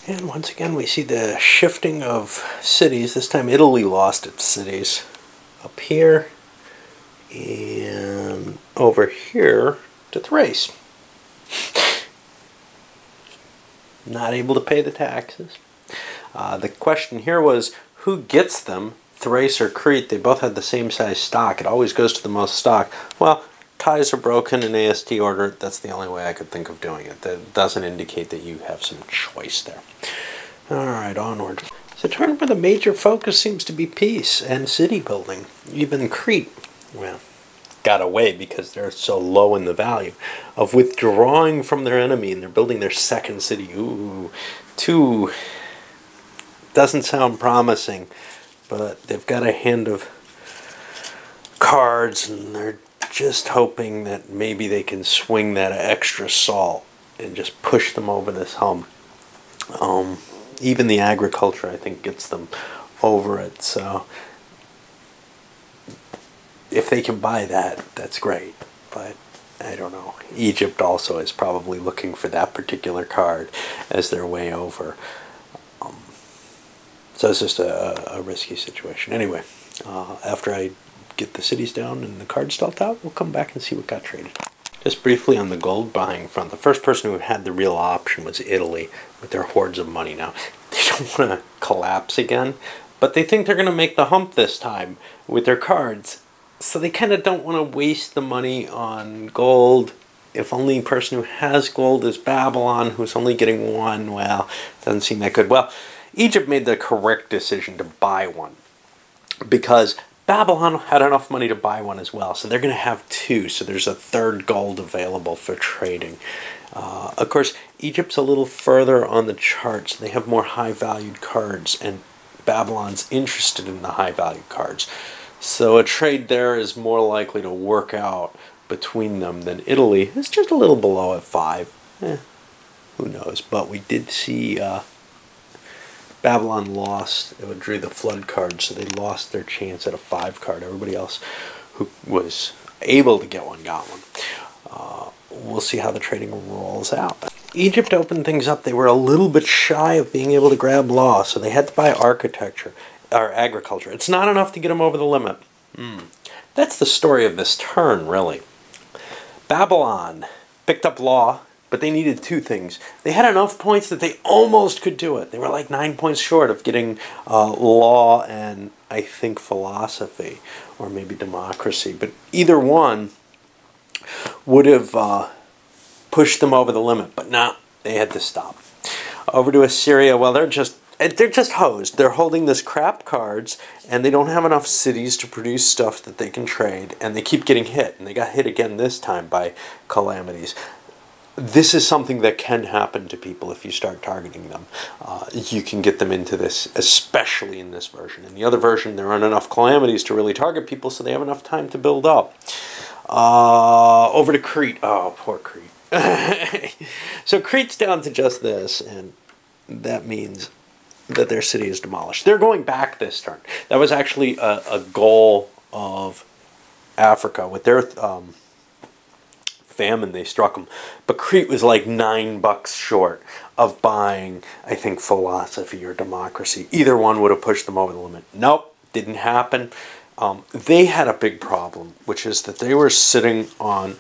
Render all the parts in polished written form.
And once again, we see the shifting of cities. This time, Italy lost its cities up here and over here to Thrace. Not able to pay the taxes. The question here was, who gets them? Thrace or Crete? They both had the same size stock. It always goes to the most stock. Well, ties are broken in AST order. That's the only way I could think of doing it. That doesn't indicate that you have some choice there. Alright, onward. It's a turn where the major focus seems to be peace and city building. Even Crete, well, got away because they're so low in the value of withdrawing from their enemy, and they're building their second city. Ooh, two doesn't sound promising, but they've got a hand of cards, and they're just hoping that maybe they can swing that extra salt and just push them over this hump. Even the agriculture, I think, gets them over it. So if they can buy that, that's great. But I don't know. Egypt also is probably looking for that particular card as their way over. So it's just a risky situation. Anyway, after I get the cities down and the cards dealt out, we'll come back and see what got traded. Just briefly on the gold buying front, the first person who had the real option was Italy with their hordes of money. Now, they don't want to collapse again, but they think they're going to make the hump this time with their cards. So they kind of don't want to waste the money on gold. If only person who has gold is Babylon, who's only getting one, well, doesn't seem that good. Well, Egypt made the correct decision to buy one because Babylon had enough money to buy one as well, so they're going to have two, so there's a third gold available for trading. Of course, Egypt's a little further on the charts. They have more high-valued cards, and Babylon's interested in the high-valued cards. So a trade there is more likely to work out between them than Italy. It's just a little below at 5. Who knows, but we did see Babylon lost. It drew the flood card, so they lost their chance at a 5 card. Everybody else who was able to get one got one. We'll see how the trading rolls out. Egypt opened things up. They were a little bit shy of being able to grab law, so they had to buy architecture or agriculture. It's not enough to get them over the limit. That's the story of this turn, really. Babylon picked up law, but they needed two things. They had enough points that they almost could do it. They were like 9 points short of getting law and, I think, philosophy, or maybe democracy. But either one would have pushed them over the limit. But no, they had to stop. Over to Assyria, well, they're just hosed. They're holding this crap cards, and they don't have enough cities to produce stuff that they can trade, and they keep getting hit. And they got hit again this time by calamities. This is something that can happen to people if you start targeting them. You can get them into this, especially in this version. In the other version, there aren't enough calamities to really target people, so they have enough time to build up. Over to Crete. Oh, poor Crete. So Crete's down to just this, and that means that their city is demolished. They're going back this turn. That was actually a goal of Africa. With their famine, they struck them. But Crete was like $9 short of buying, I think, philosophy or democracy. Either one would have pushed them over the limit. Nope, didn't happen. They had a big problem, which is that they were sitting on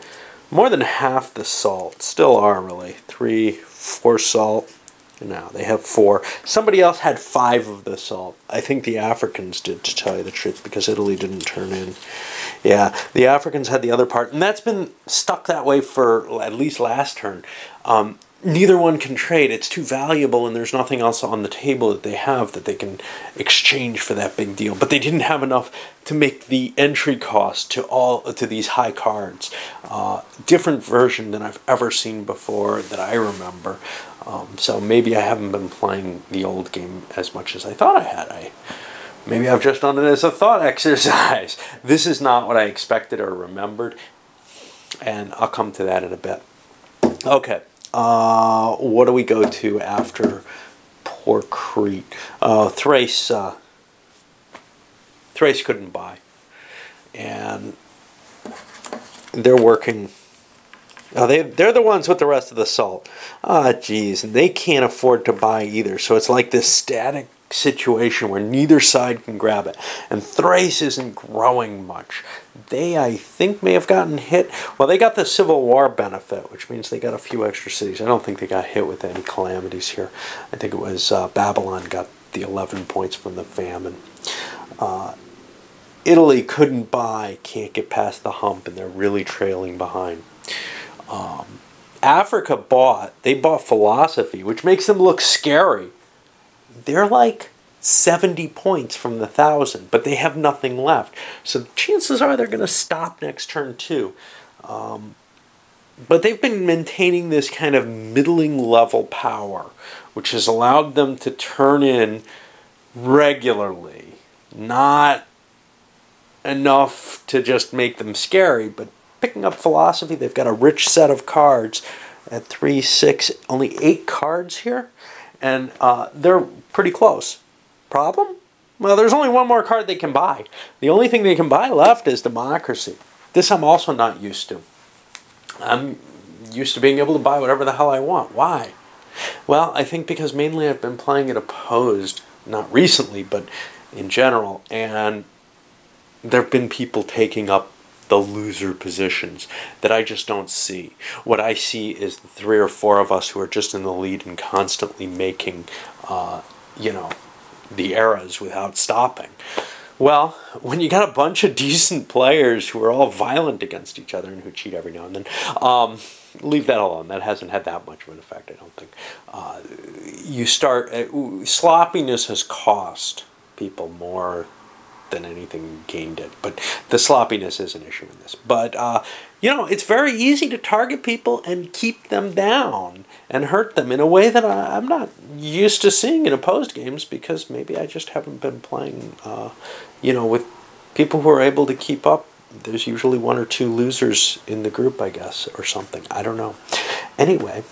more than half the salt. Still are, really. 3, 4 salt. No, they have 4. Somebody else had 5 of the salt. I think the Africans did, to tell you the truth, because Italy didn't turn in. Yeah, the Africans had the other part, and that's been stuck that way for at least last turn. Neither one can trade. It's too valuable, and there's nothing else on the table that they have that they can exchange for that big deal. But they didn't have enough to make the entry cost to these high cards. Different version than I've ever seen before that I remember. So maybe I haven't been playing the old game as much as I thought I had. Maybe I've just done it as a thought exercise. This is not what I expected or remembered, and I'll come to that in a bit. Okay. What do we go to after poor Crete? Thrace. Thrace couldn't buy, and they're working Oh, they're the ones with the rest of the salt. Ah, geez, and they can't afford to buy either. So it's like this static situation where neither side can grab it. And Thrace isn't growing much. They, I think, may have gotten hit. Well, they got the Civil War benefit, which means they got a few extra cities. I don't think they got hit with any calamities here. I think it was Babylon got the 11 points from the famine. Italy couldn't buy, can't get past the hump, and they're really trailing behind. Africa they bought philosophy, which makes them look scary. They're like 70 points from the 1,000, but they have nothing left. So chances are they're going to stop next turn too. But they've been maintaining this kind of middling level power, which has allowed them to turn in regularly. Not enough to just make them scary, but picking up philosophy, they've got a rich set of cards at 3, 6, only 8 cards here, and they're pretty close. Problem? Well, there's only one more card they can buy. The only thing they can buy left is democracy. This I'm also not used to. I'm used to being able to buy whatever the hell I want. Why? Well, I think because mainly I've been playing it opposed, not recently, but in general, and there have been people taking up the loser positions that I just don't see. What I see is the 3 or 4 of us who are just in the lead and constantly making, the eras without stopping. Well, when you got a bunch of decent players who are all violent against each other and who cheat every now and then, leave that alone. That hasn't had that much of an effect, I don't think. You start... sloppiness has cost people more than anything gained it. But the sloppiness is an issue in this. But, it's very easy to target people and keep them down and hurt them in a way that I'm not used to seeing in opposed games, because maybe I just haven't been playing, with people who are able to keep up. There's usually 1 or 2 losers in the group, I guess, or something. I don't know. Anyway,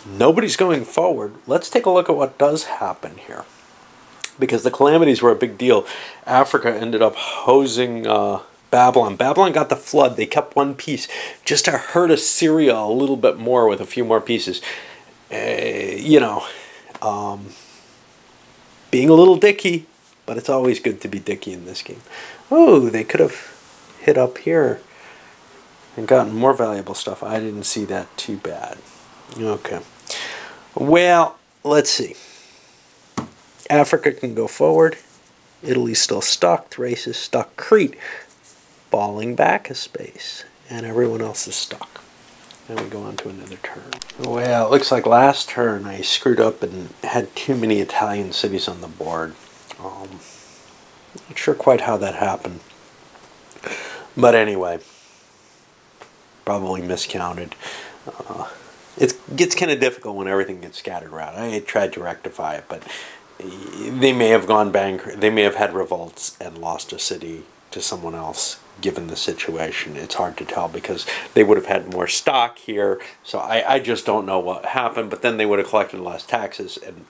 nobody's going forward. Let's take a look at what does happen here, because the calamities were a big deal. Africa ended up hosing Babylon. Babylon got the flood. They kept 1 piece just to hurt Assyria a little bit more with a few more pieces. Being a little dicky, but it's always good to be dicky in this game. Oh, they could have hit up here and gotten more valuable stuff. I didn't see that too bad. Okay. Well, let's see. Africa can go forward. Italy's still stuck. Thrace is stuck. Crete falling back a space. And everyone else is stuck. And we go on to another turn. Well, it looks like last turn I screwed up and had too many Italian cities on the board. Not sure quite how that happened. But anyway, probably miscounted. It gets kind of difficult when everything gets scattered around. I tried to rectify it, but they may have gone bankrupt. They may have had revolts and lost a city to someone else, given the situation. It's hard to tell because they would have had more stock here. So I just don't know what happened. But then they would have collected less taxes. And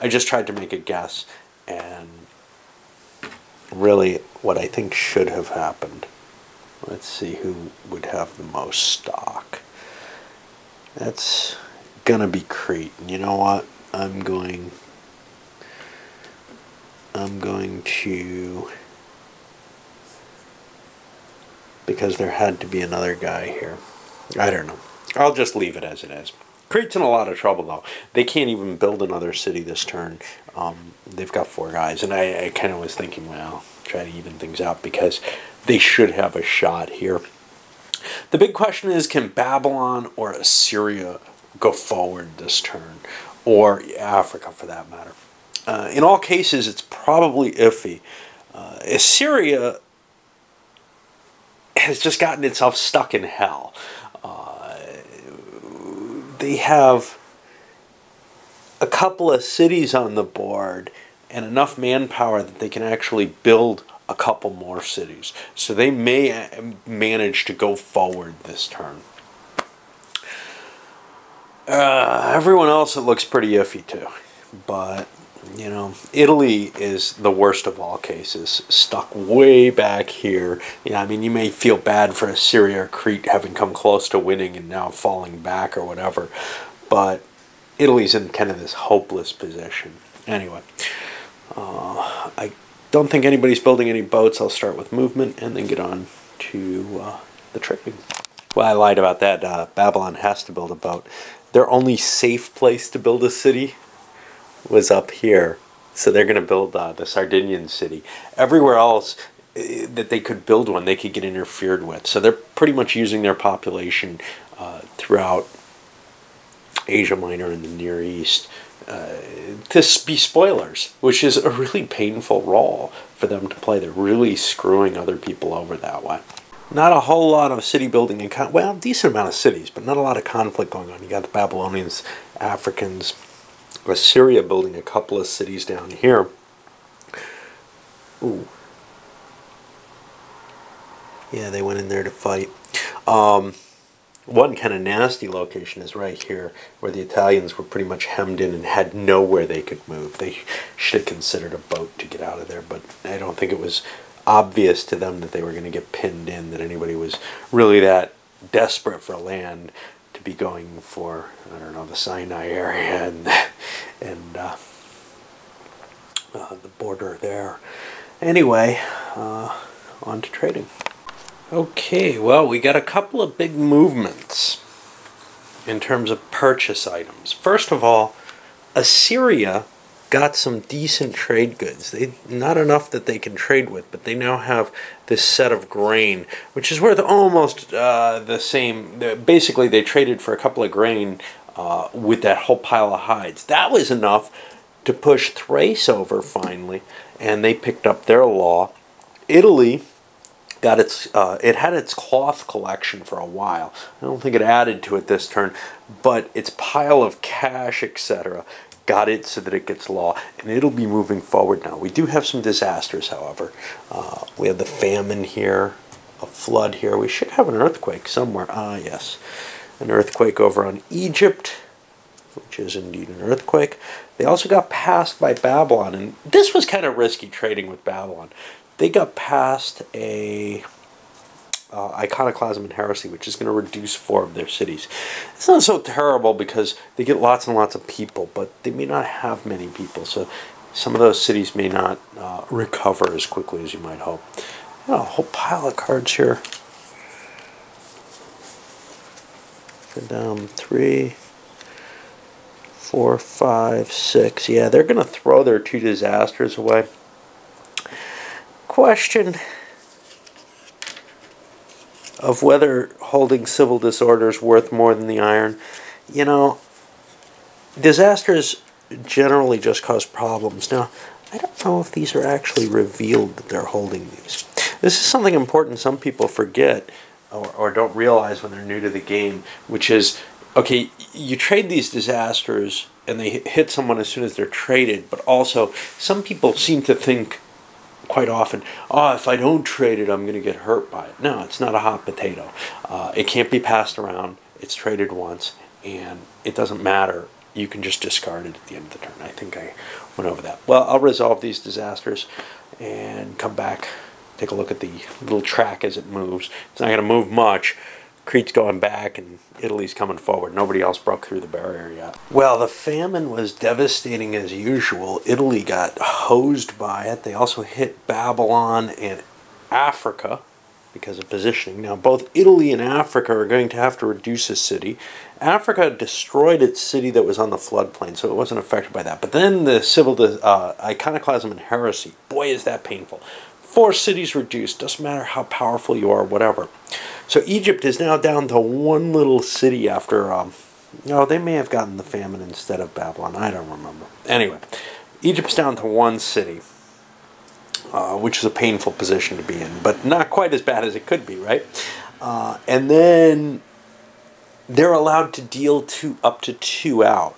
I just tried to make a guess. And really what I think should have happened. Let's see who would have the most stock. That's gonna be Crete. And you know what? I'm going to, because there had to be another guy here. I don't know. I'll just leave it as it is. Crete's in a lot of trouble, though. They can't even build another city this turn. They've got 4 guys, and I kind of was thinking, well, try to even things out because they should have a shot here. The big question is, can Babylon or Assyria go forward this turn? Or Africa, for that matter. In all cases, it's probably iffy. Assyria has just gotten itself stuck in hell. They have a couple of cities on the board and enough manpower that they can actually build a couple more cities. So they may manage to go forward this turn. Everyone else, it looks pretty iffy too. But, You know, Italy is the worst of all cases, stuck way back here. Yeah, I mean, you may feel bad for Assyria or Crete having come close to winning and now falling back or whatever, but Italy's in kind of this hopeless position. Anyway, I don't think anybody's building any boats. I'll start with movement and then get on to the trading. Well, I lied about that. Babylon has to build a boat. Their only safe place to build a city was up here. So they're going to build the Sardinian city. Everywhere else that they could build one, they could get interfered with. So they're pretty much using their population throughout Asia Minor and the Near East to be spoilers, which is a really painful role for them to play. They're really screwing other people over that way. Not a whole lot of city building and well, decent amount of cities, but not a lot of conflict going on. You got the Babylonians, Africans, Assyria building a couple of cities down here. Ooh. Yeah, they went in there to fight. One kind of nasty location is right here, where the Italians were pretty much hemmed in and had nowhere they could move. They should have considered a boat to get out of there, but I don't think it was obvious to them that they were going to get pinned in, that anybody was really that desperate for land to be going for, I don't know, the Sinai area and the border there. Anyway, on to trading. Okay, well, we got a couple of big movements in terms of purchase items. First of all, Assyria got some decent trade goods. Not enough that they can trade with, but they now have this set of grain, which is worth almost the same. Basically, they traded for a couple of grain with that whole pile of hides. That was enough to push Thrace over finally, and they picked up their law. Italy got it had its cloth collection for a while. I don't think it added to it this turn, but its pile of cash, etc., got it so that it gets law, and it'll be moving forward now. We do have some disasters, however. We have the famine here, a flood here. We should have an earthquake somewhere. Ah, yes. An earthquake over on Egypt, which is indeed an earthquake. They also got passed by Babylon, and this was kind of risky trading with Babylon. They got past a iconoclasm and heresy, which is going to reduce 4 of their cities. It's not so terrible because they get lots and lots of people, but they may not have many people, so some of those cities may not recover as quickly as you might hope. A whole pile of cards here. Go down 3, 4, 5, 6. Yeah, they're going to throw their 2 disasters away. Question of whether holding civil disorder is worth more than the iron. You know, disasters generally just cause problems. Now, I don't know if these are actually revealed that they're holding these. This is something important some people forget or don't realize when they're new to the game, which is, okay, you trade these disasters and they hit someone as soon as they're traded, but also some people seem to think quite often, oh, if I don't trade it, I'm going to get hurt by it. No, it's not a hot potato. It can't be passed around. It's traded once, and it doesn't matter. You can just discard it at the end of the turn. I think I went over that. Well, I'll resolve these disasters and come back, take a look at the little track as it moves. It's not going to move much. Crete's going back and Italy's coming forward. Nobody else broke through the barrier yet. Well, the famine was devastating as usual. Italy got hosed by it. They also hit Babylon and Africa because of positioning. Now, both Italy and Africa are going to have to reduce a city. Africa destroyed its city that was on the floodplain, so it wasn't affected by that. But then the iconoclasm and heresy, boy, is that painful. 4 cities reduced, doesn't matter how powerful you are, whatever. So Egypt is now down to 1 little city after, no, they may have gotten the famine instead of Babylon, I don't remember. Anyway, Egypt's down to 1 city, which is a painful position to be in, but not quite as bad as it could be, right? And then they're allowed to deal up to 2 out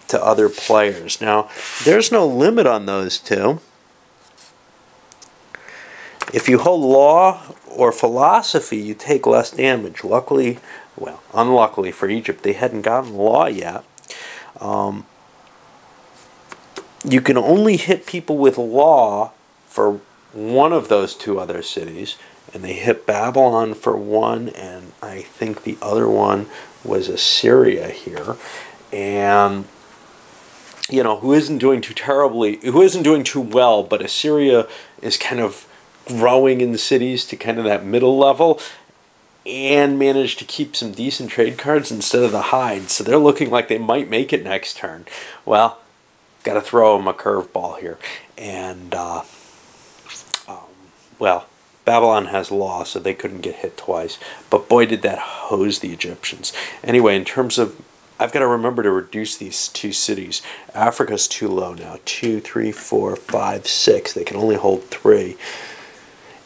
to other players. Now, there's no limit on those 2. If you hold law or philosophy, you take less damage. Luckily, well, unluckily for Egypt, they hadn't gotten law yet. you can only hit people with law for one of those two other cities, and they hit Babylon for one, and I think the other one was Assyria here, and who isn't doing too well, but Assyria is kind of growing in cities to kind of that middle level, and managed to keep some decent trade cards instead of the hides, so they're looking like they might make it next turn. Well, got to throw them a curveball here, and well, Babylon has law, so they couldn't get hit twice, but boy did that hose the Egyptians. Anyway, in terms of, I've got to remember to reduce these two cities. Africa's too low now. 2, 3, 4, 5, 6. They can only hold 3.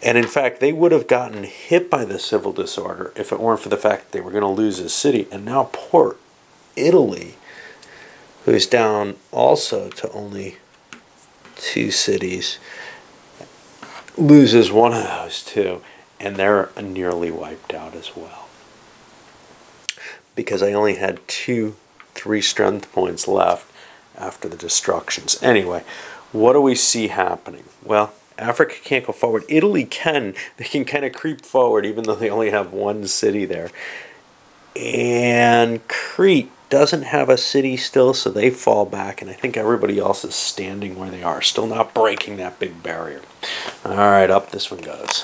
And in fact, they would have gotten hit by the civil disorder if it weren't for the fact that they were going to lose a city. And now poor Italy, who's down also to only 2 cities, loses one of those two, and they're nearly wiped out as well. Because I only had 3 strength points left after the destructions. Anyway, what do we see happening? Well, Africa can't go forward. Italy can. They can kind of creep forward even though they only have 1 city there. And Crete doesn't have a city still, so they fall back, and I think everybody else is standing where they are, still not breaking that big barrier. All right, up this one goes.